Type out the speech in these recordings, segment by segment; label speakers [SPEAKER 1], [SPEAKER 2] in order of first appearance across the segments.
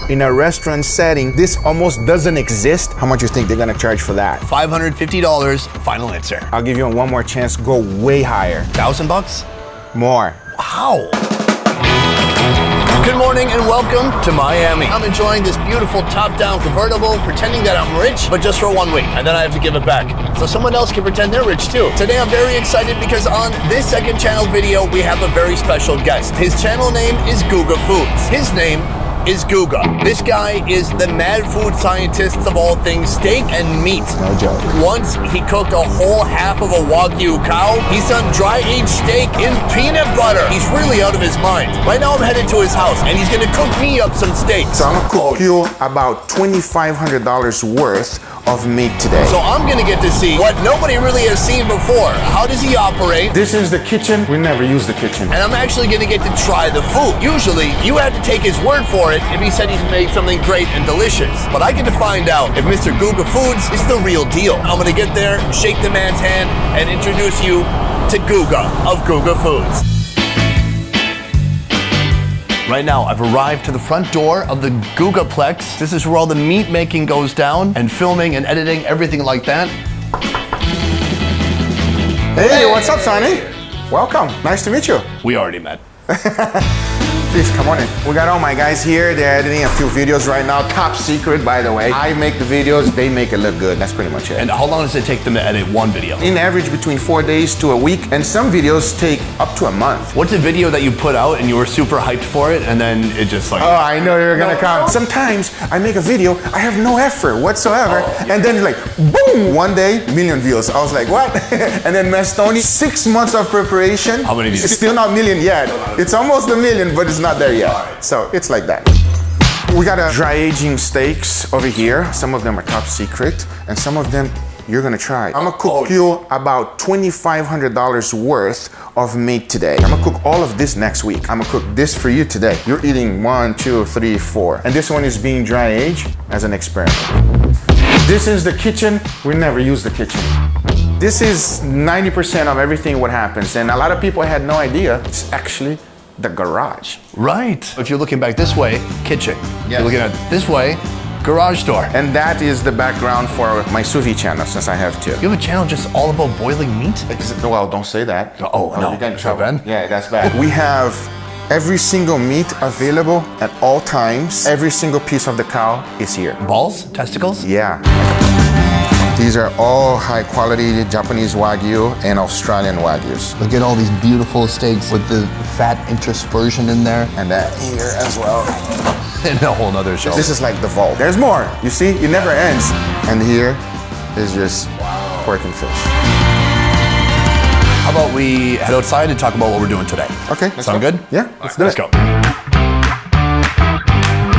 [SPEAKER 1] in a restaurant setting, this almost doesn't exist. How much do you think they're gonna charge for that?
[SPEAKER 2] $550, final answer.
[SPEAKER 1] I'll give you one more chance, go way higher.
[SPEAKER 2] $1,000?
[SPEAKER 1] More.
[SPEAKER 2] Wow. Good morning and welcome to Miami. I'm enjoying this beautiful top-down convertible, pretending that I'm rich, but just for 1 week, and then I have to give it back. So someone else can pretend they're rich too. Today I'm very excited because on this second channel video, we have a very special guest. His channel name is Guga Foods. His name is Guga. This guy is the mad food scientist of all things steak and meat.
[SPEAKER 1] No joke.
[SPEAKER 2] Once he cooked a whole half of a Wagyu cow. He's done dry-aged steak in peanut butter. He's really out of his mind. Right now I'm headed to his house and he's gonna cook me up some steak.
[SPEAKER 1] So I'm gonna cook you about $2,500 worth of meat today.
[SPEAKER 2] So I'm gonna get to see what nobody really has seen before. How does he operate?
[SPEAKER 1] This is the kitchen. We never use the kitchen.
[SPEAKER 2] And I'm actually gonna get to try the food. Usually, you have to take his word for it if he said he's made something great and delicious. But I get to find out if Mr. Guga Foods is the real deal. I'm gonna get there, shake the man's hand, and introduce you to Guga of Guga Foods. Right now, I've arrived to the front door of the Gugaplex. This is where all the meat making goes down, and filming and editing, everything like that.
[SPEAKER 1] Hey, what's up, Sonny? Welcome. Nice to meet you.
[SPEAKER 2] We already met.
[SPEAKER 1] Please come on in. We got all my guys here. They're editing a few videos right now. Top secret, by the way. I make the videos, they make it look good. That's pretty much it.
[SPEAKER 2] And how long does it take them to edit one video?
[SPEAKER 1] In average, between 4 days to a week, and some videos take up to a month.
[SPEAKER 2] What's a video that you put out and you were super hyped for it, and then it just like...
[SPEAKER 1] Oh, I know you're gonna come. Sometimes I make a video, I have no effort whatsoever, and then like, boom, one day, 1 million views. I was like, what? And then Mastoni, 6 months of preparation.
[SPEAKER 2] How many views?
[SPEAKER 1] It's still not 1 million yet. It's almost 1 million, but it's not there yet. So it's like that. We got a dry aging steaks over here. Some of them are top secret, and some of them you're gonna try. I'm gonna cook you about $2,500 worth of meat today. I'm gonna cook all of this next week. I'm gonna cook this for you today. You're eating 1, 2, 3, 4. And this one is being dry aged as an experiment. This is the kitchen. We never use the kitchen. This is 90% of everything what happens. And a lot of people had no idea. It's actually the garage.
[SPEAKER 2] Right. If you're looking back this way, kitchen.
[SPEAKER 1] Yes.
[SPEAKER 2] You're looking at this way, garage door.
[SPEAKER 1] And that is the background for my sous vide channel, since I have two.
[SPEAKER 2] You have a channel just all about boiling meat?
[SPEAKER 1] Well, don't say that.
[SPEAKER 2] Oh, no.
[SPEAKER 1] You get in
[SPEAKER 2] Is that
[SPEAKER 1] trouble.
[SPEAKER 2] bad?
[SPEAKER 1] Yeah, that's bad. We have every single meat available at all times. Every single piece of the cow is here.
[SPEAKER 2] Balls? Testicles?
[SPEAKER 1] Yeah. These are all high quality Japanese Wagyu and Australian Wagyus.
[SPEAKER 2] Look at all these beautiful steaks with the fat interspersion in there.
[SPEAKER 1] And that here as well.
[SPEAKER 2] And a whole nother show.
[SPEAKER 1] This is like the vault. There's more. You see, it never ends. And here is just pork and fish.
[SPEAKER 2] How about we head outside and talk about what we're doing today?
[SPEAKER 1] Okay.
[SPEAKER 2] Sound good?
[SPEAKER 1] Yeah,
[SPEAKER 2] Let's go.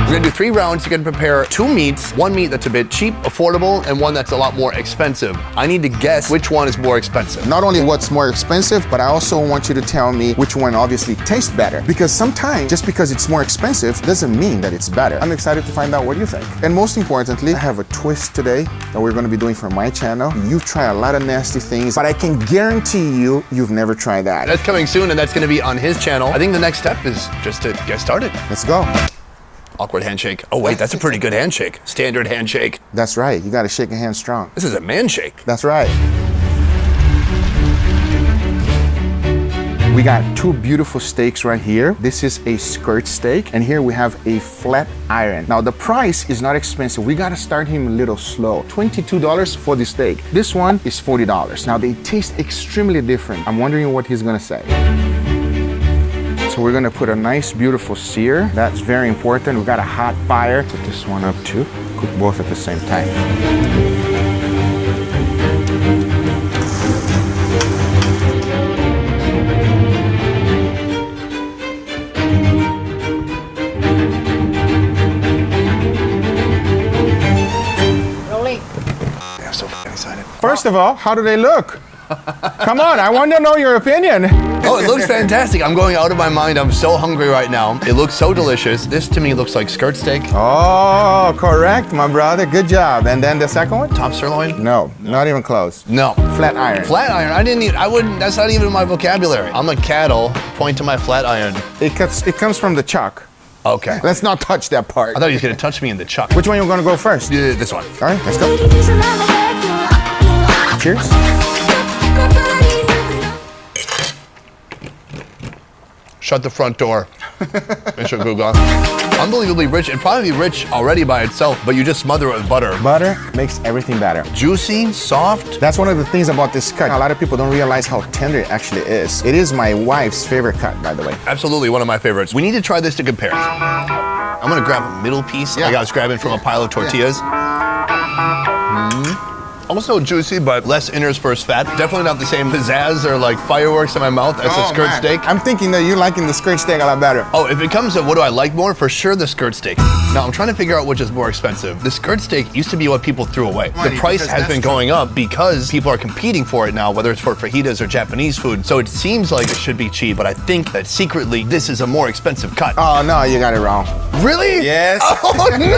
[SPEAKER 2] We're gonna do 3 rounds. You're gonna prepare 2 meats. One meat that's a bit cheap, affordable, and one that's a lot more expensive. I need to guess which one is more expensive.
[SPEAKER 1] Not only what's more expensive, but I also want you to tell me which one obviously tastes better. Because sometimes, just because it's more expensive doesn't mean that it's better. I'm excited to find out what you think. And most importantly, I have a twist today that we're gonna be doing for my channel. You've tried a lot of nasty things, but I can guarantee you, you've never tried that.
[SPEAKER 2] That's coming soon, and that's gonna be on his channel. I think the next step is just to get started.
[SPEAKER 1] Let's go.
[SPEAKER 2] Awkward handshake. Oh wait, that's a pretty good handshake. Standard handshake.
[SPEAKER 1] That's right. You gotta shake a hand strong.
[SPEAKER 2] This is a man shake.
[SPEAKER 1] That's right. We got 2 beautiful steaks right here. This is a skirt steak, and here we have a flat iron. Now the price is not expensive. We gotta start him a little slow. $22 for the steak. This one is $40. Now they taste extremely different. I'm wondering what he's gonna say. So we're gonna put a nice, beautiful sear. That's very important. We got a hot fire. Put this one up too. Cook both at the same time.
[SPEAKER 2] Rolling. I'm so f***ing excited.
[SPEAKER 1] First of all, how do they look? Come on, I want to know your opinion.
[SPEAKER 2] Oh, it looks fantastic. I'm going out of my mind. I'm so hungry right now. It looks so delicious. This to me looks like skirt steak.
[SPEAKER 1] Oh, correct, my brother. Good job. And then the second one?
[SPEAKER 2] Top sirloin?
[SPEAKER 1] No, not even close.
[SPEAKER 2] No.
[SPEAKER 1] Flat iron.
[SPEAKER 2] Flat iron. I wouldn't, that's not even in my vocabulary. I'm a cattle. Point to my flat iron.
[SPEAKER 1] It comes from the chuck.
[SPEAKER 2] Okay.
[SPEAKER 1] Let's not touch that part.
[SPEAKER 2] I thought he was gonna touch me in the chuck.
[SPEAKER 1] Which one you gonna go first?
[SPEAKER 2] Yeah, this one.
[SPEAKER 1] All right, let's go. Cheers.
[SPEAKER 2] Shut the front door. Mr. Guga. Unbelievably rich. It'd probably be rich already by itself, but you just smother it with butter.
[SPEAKER 1] Butter makes everything better.
[SPEAKER 2] Juicy, soft.
[SPEAKER 1] That's one of the things about this cut. A lot of people don't realize how tender it actually is. It is my wife's favorite cut, by the way.
[SPEAKER 2] Absolutely one of my favorites. We need to try this to compare. I'm gonna grab a middle piece.
[SPEAKER 1] Yeah.
[SPEAKER 2] Like I was grabbing from a pile of tortillas. Also juicy, but less interspersed fat. Definitely not the same pizzazz or like fireworks in my mouth as a skirt steak.
[SPEAKER 1] I'm thinking that you're liking the skirt steak a lot better.
[SPEAKER 2] Oh, if it comes to what do I like more, for sure the skirt steak. Now I'm trying to figure out which is more expensive. The skirt steak used to be what people threw away. The price has been going up because people are competing for it now, whether it's for fajitas or Japanese food. So it seems like it should be cheap, but I think that secretly this is a more expensive cut.
[SPEAKER 1] Oh no, you got it wrong.
[SPEAKER 2] Really?
[SPEAKER 1] Yes.
[SPEAKER 2] Oh no!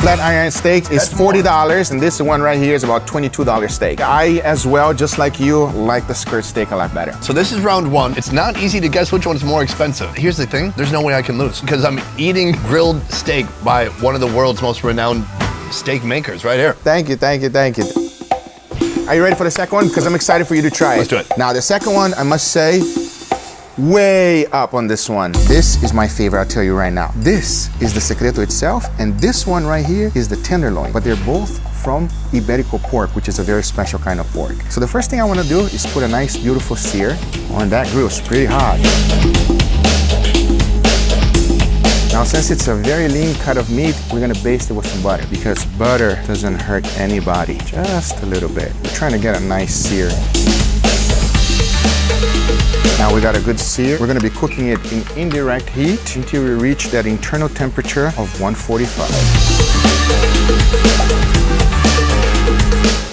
[SPEAKER 1] Flat iron steak is $40, and this one right here is about $22 steak. I, as well, just like you, like the skirt steak a lot better.
[SPEAKER 2] So this is round one. It's not easy to guess which one's more expensive. Here's the thing, there's no way I can lose because I'm eating grilled steak by one of the world's most renowned steak makers right here.
[SPEAKER 1] Thank you, thank you, thank you. Are you ready for the second one? Because I'm excited for you to try it.
[SPEAKER 2] Let's do it.
[SPEAKER 1] Now, the second one, I must say, way up on this one. This is my favorite, I'll tell you right now. This is the secreto itself, and this one right here is the tenderloin. But they're both from Iberico pork, which is a very special kind of pork. So the first thing I want to do is put a nice, beautiful sear on that grill. It's pretty hot. Now, since it's a very lean cut of meat, we're gonna baste it with some butter because butter doesn't hurt anybody, just a little bit. We're trying to get a nice sear. Now we got a good sear. We're gonna be cooking it in indirect heat until we reach that internal temperature of 145.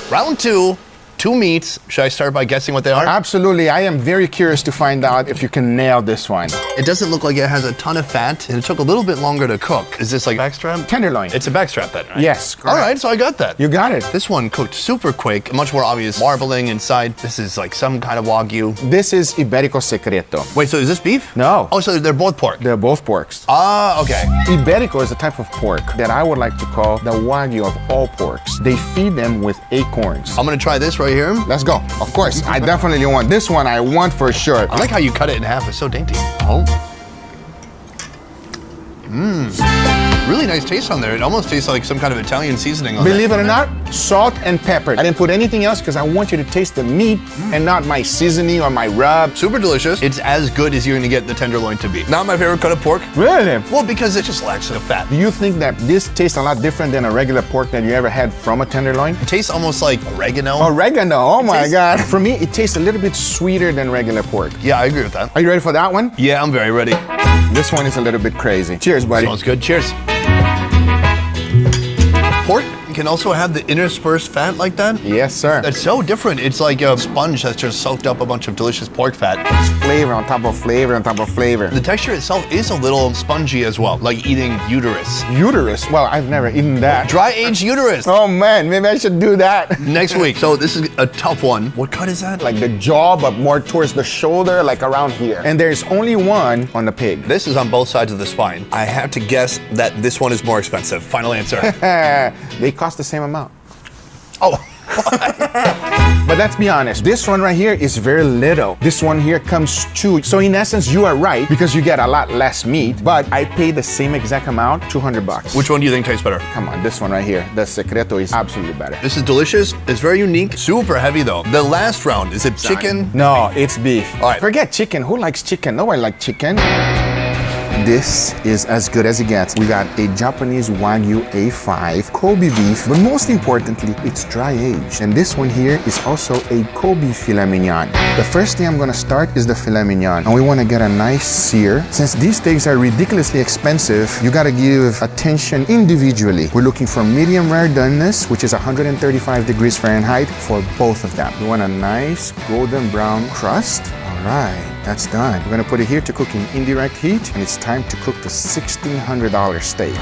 [SPEAKER 2] Round two, two meats. Should I start by guessing what they are?
[SPEAKER 1] Absolutely, I am very curious to find out if you can nail this one.
[SPEAKER 2] It doesn't look like it has a ton of fat, and it took a little bit longer to cook. Is this like backstrap?
[SPEAKER 1] Tenderloin.
[SPEAKER 2] It's a backstrap then, right?
[SPEAKER 1] Yes, correct.
[SPEAKER 2] All right, so I got that.
[SPEAKER 1] You got it.
[SPEAKER 2] This one cooked super quick, much more obvious marbling inside. This is like some kind of Wagyu.
[SPEAKER 1] This is Iberico Secreto.
[SPEAKER 2] Wait, so is this beef?
[SPEAKER 1] No.
[SPEAKER 2] Oh, so they're both pork.
[SPEAKER 1] They're both porks.
[SPEAKER 2] Ah, okay.
[SPEAKER 1] Iberico is a type of pork that I would like to call the Wagyu of all porks. They feed them with acorns.
[SPEAKER 2] I'm gonna try this right here.
[SPEAKER 1] Let's go. Of course, I definitely want this one. I want for sure.
[SPEAKER 2] I like how you cut it in half. It's so dainty. Oh. Really nice taste on there. It almost tastes like some kind of Italian seasoning on
[SPEAKER 1] Believe it or not, salt and pepper. I didn't put anything else because I want you to taste the meat and not my seasoning or my rub.
[SPEAKER 2] Super delicious. It's as good as you're gonna get the tenderloin to be. Not my favorite cut of pork.
[SPEAKER 1] Really?
[SPEAKER 2] Well, because it just lacks the fat.
[SPEAKER 1] Do you think that this tastes a lot different than a regular pork that you ever had from a tenderloin?
[SPEAKER 2] It tastes almost like oregano.
[SPEAKER 1] Oregano, oh my
[SPEAKER 2] tastes-
[SPEAKER 1] God. For me, it tastes a little bit sweeter than regular pork.
[SPEAKER 2] Yeah, I agree with that.
[SPEAKER 1] Are you ready for that one?
[SPEAKER 2] Yeah, I'm very ready.
[SPEAKER 1] This one is a little bit crazy. Cheers, buddy.
[SPEAKER 2] Smells good. Cheers. Pork can also have the interspersed fat like that.
[SPEAKER 1] Yes, sir.
[SPEAKER 2] That's so different. It's like a sponge that's just soaked up a bunch of delicious pork fat.
[SPEAKER 1] It's flavor on top of flavor on top of flavor.
[SPEAKER 2] The texture itself is a little spongy as well, like eating uterus.
[SPEAKER 1] Uterus? Well, I've never eaten that.
[SPEAKER 2] Dry-aged uterus.
[SPEAKER 1] Oh man, maybe I should do that.
[SPEAKER 2] Next week. So this is a tough one. What cut is that?
[SPEAKER 1] Like the jaw, but more towards the shoulder, like around here. And there's only one on the pig.
[SPEAKER 2] This is on both sides of the spine. I have to guess that this one is more expensive. Final answer.
[SPEAKER 1] They cost the same amount.
[SPEAKER 2] Oh.
[SPEAKER 1] But let's be honest, this one right here is very little. This one here comes two. So in essence, you are right because you get a lot less meat, but I paid the same exact amount, $200.
[SPEAKER 2] Which one do you think tastes better?
[SPEAKER 1] Come on, this one right here, the Secreto is absolutely better.
[SPEAKER 2] This is delicious. It's very unique. Super heavy though. The last round, is it chicken?
[SPEAKER 1] No, it's beef.
[SPEAKER 2] All right.
[SPEAKER 1] Forget chicken. Who likes chicken? Nobody likes chicken. This is as good as it gets. We got a Japanese Wagyu A5 Kobe beef, but most importantly, it's dry aged. And this one here is also a Kobe filet mignon. The first thing I'm gonna start is the filet mignon. And we wanna get a nice sear. Since these steaks are ridiculously expensive, you gotta give attention individually. We're looking for medium rare doneness, which is 135 degrees Fahrenheit for both of them. We want a nice golden brown crust. All right, that's done. We're gonna put it here to cook in indirect heat, and it's time to cook the $1,600 steak.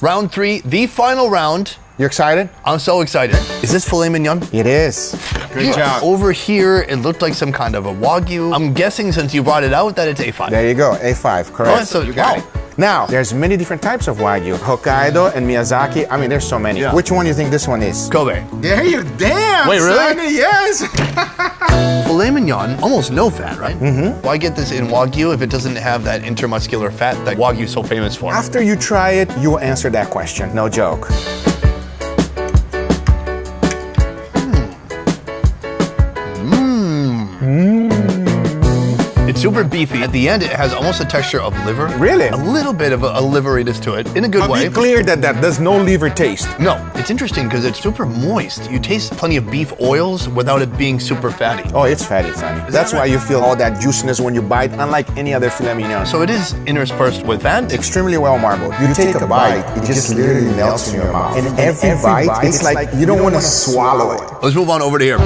[SPEAKER 2] Round three, the final round.
[SPEAKER 1] You excited?
[SPEAKER 2] I'm so excited. Is this filet mignon?
[SPEAKER 1] It is. Good job.
[SPEAKER 2] Over here, it looked like some kind of a Wagyu. I'm guessing since you brought it out that it's A5.
[SPEAKER 1] There you go, A5, correct.
[SPEAKER 2] Oh, so you got it.
[SPEAKER 1] Now, there's many different types of Wagyu. Hokkaido and Miyazaki. I mean, there's so many.
[SPEAKER 2] Yeah.
[SPEAKER 1] Which one do you think this one is?
[SPEAKER 2] Kobe.
[SPEAKER 1] There you damn.
[SPEAKER 2] Wait, really?
[SPEAKER 1] Sonny, yes.
[SPEAKER 2] Filet mignon, almost no fat, right? Mm-hmm. Why get this in Wagyu if it doesn't have that intermuscular fat that Wagyu is so famous for?
[SPEAKER 1] After you try it, you will answer that question. No joke.
[SPEAKER 2] It's super beefy. At the end, it has almost a texture of liver.
[SPEAKER 1] Really?
[SPEAKER 2] A little bit of a liveriness to it, in a good way.
[SPEAKER 1] Be clear that there's no liver taste.
[SPEAKER 2] No, it's interesting because it's super moist. You taste plenty of beef oils without it being super fatty.
[SPEAKER 1] Oh, it's fatty, Sonny. That's why you feel all that juiciness when you bite, unlike any other filet mignon.
[SPEAKER 2] So it is interspersed with fat.
[SPEAKER 1] Extremely well marbled. You take a bite, it just literally melts in your mouth. And every bite, it's like you don't want to swallow it.
[SPEAKER 2] Let's move on over to here.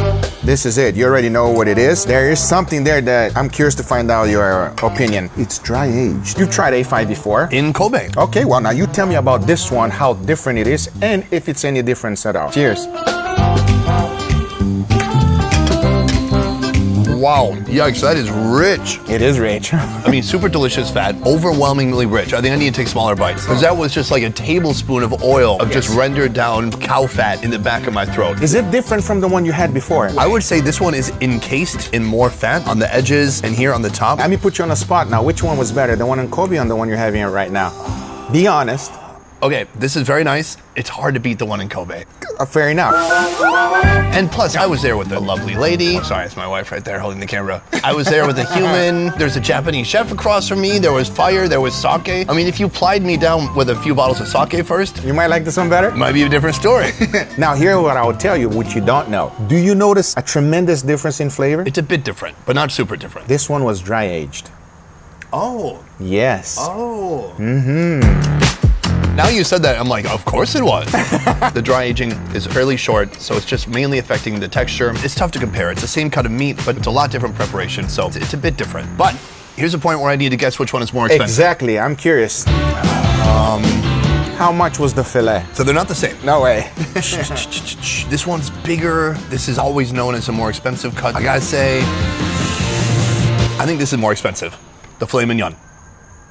[SPEAKER 1] This is it. You already know what it is. There is something there that I'm curious to find out your opinion. It's dry aged. You've tried A5 before?
[SPEAKER 2] In Kobe.
[SPEAKER 1] Okay, well now you tell me about this one, how different it is, and if it's any different at all. Cheers.
[SPEAKER 2] Wow, yikes, that is rich.
[SPEAKER 1] It is rich.
[SPEAKER 2] I mean, super delicious fat, overwhelmingly rich. I think I need to take smaller bites because that was just like a tablespoon of oil of just rendered down cow fat in the back of my throat.
[SPEAKER 1] Is it different from the one you had before?
[SPEAKER 2] I would say this one is encased in more fat on the edges and here on the top.
[SPEAKER 1] Let me put you on the spot now. Which one was better, the one in Kobe or the one you're having it right now? Be honest.
[SPEAKER 2] Okay, this is very nice. It's hard to beat the one in Kobe.
[SPEAKER 1] Fair enough.
[SPEAKER 2] And plus, I was there with a lovely lady. Oh, sorry, it's my wife right there holding the camera. I was there with a human. There's a Japanese chef across from me. There was fire, there was sake. I mean, if you plied me down with a few bottles of sake first,
[SPEAKER 1] You might like this one better?
[SPEAKER 2] might be a different story.
[SPEAKER 1] Now, here's what I will tell you, which you don't know. Do you notice a tremendous difference in flavor?
[SPEAKER 2] It's a bit different, but not super different.
[SPEAKER 1] This one was dry aged.
[SPEAKER 2] Oh.
[SPEAKER 1] Yes.
[SPEAKER 2] Oh. Now you said that, I'm like, of course it was. The dry aging is fairly short, so it's just mainly affecting the texture. It's tough to compare. It's the same cut of meat, but it's a lot different preparation, so it's a bit different. But here's a point where I need to guess which one is more expensive.
[SPEAKER 1] Exactly. I'm curious. How much was the filet?
[SPEAKER 2] So they're not the same.
[SPEAKER 1] No way.
[SPEAKER 2] This one's bigger. This is always known as a more expensive cut. I gotta say, I think this is more expensive. The filet mignon.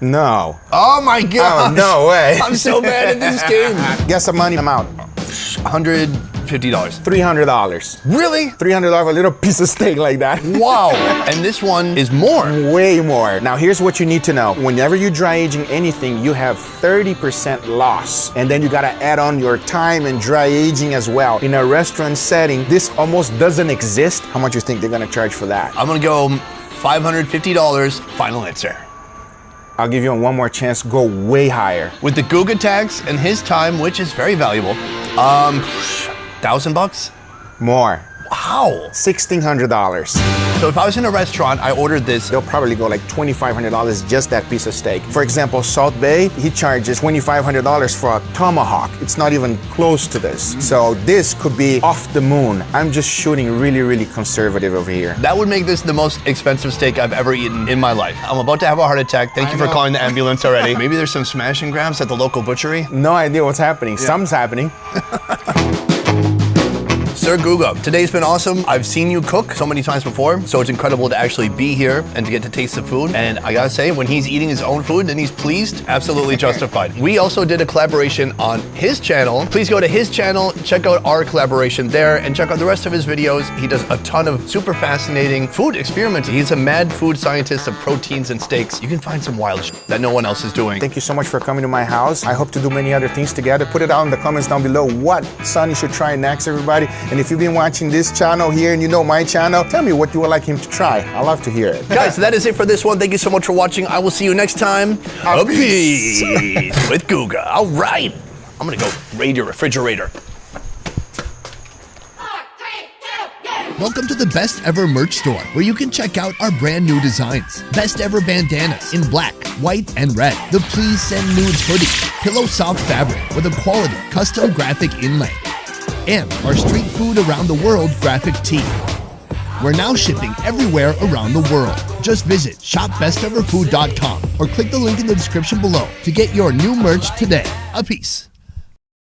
[SPEAKER 1] No.
[SPEAKER 2] Oh my God!
[SPEAKER 1] Oh, no way.
[SPEAKER 2] I'm so bad at this game.
[SPEAKER 1] Guess the money amount.
[SPEAKER 2] $150.
[SPEAKER 1] $300.
[SPEAKER 2] Really?
[SPEAKER 1] $300 for a little piece of steak like that.
[SPEAKER 2] Wow. And this one is more.
[SPEAKER 1] Way more. Now here's what you need to know. Whenever you're dry aging anything, you have 30% loss. And then you gotta add on your time and dry aging as well. In a restaurant setting, this almost doesn't exist. How much you think they're gonna charge for that?
[SPEAKER 2] I'm gonna go $550. Final answer.
[SPEAKER 1] I'll give you one more chance, go way higher.
[SPEAKER 2] With the Guga tax and his time, which is very valuable, $1,000?
[SPEAKER 1] More.
[SPEAKER 2] Wow.
[SPEAKER 1] $1,600.
[SPEAKER 2] So if I was in a restaurant, I ordered this.
[SPEAKER 1] They'll probably go like $2,500 just that piece of steak. For example, Salt Bay, he charges $2,500 for a tomahawk. It's not even close to this. So this could be off the moon. I'm just shooting really, really conservative over here.
[SPEAKER 2] That would make this the most expensive steak I've ever eaten in my life. I'm about to have a heart attack. Thank you for calling the ambulance already. Maybe there's some smash and grabs at the local butchery.
[SPEAKER 1] No idea what's happening. Yeah. Something's happening.
[SPEAKER 2] Sir Guga, today's been awesome. I've seen you cook so many times before, so it's incredible to actually be here and to get to taste the food. And I gotta say, when he's eating his own food and he's pleased, absolutely justified. We also did a collaboration on his channel. Please go to his channel, check out our collaboration there, and check out the rest of his videos. He does a ton of super fascinating food experiments. He's a mad food scientist of proteins and steaks. You can find some wild shit that no one else is doing.
[SPEAKER 1] Thank you so much for coming to my house. I hope to do many other things together. Put it out in the comments down below what Sonny should try next, everybody. And if you've been watching this channel here and you know my channel, tell me what you would like him to try. I love to hear it.
[SPEAKER 2] Guys, that is it for this one. Thank you so much for watching. I will see you next time. A peace with Guga. All right. I'm gonna go raid your refrigerator.
[SPEAKER 3] Welcome to the Best Ever merch store, where you can check out our brand new designs. Best Ever bandanas in black, white, and red. The Please Send Nudes hoodie, pillow soft fabric with a quality custom graphic inlay. And our street food around the world graphic tee. We're now shipping everywhere around the world. Just visit shopbesteverfood.com or click the link in the description below to get your new merch today. A peace.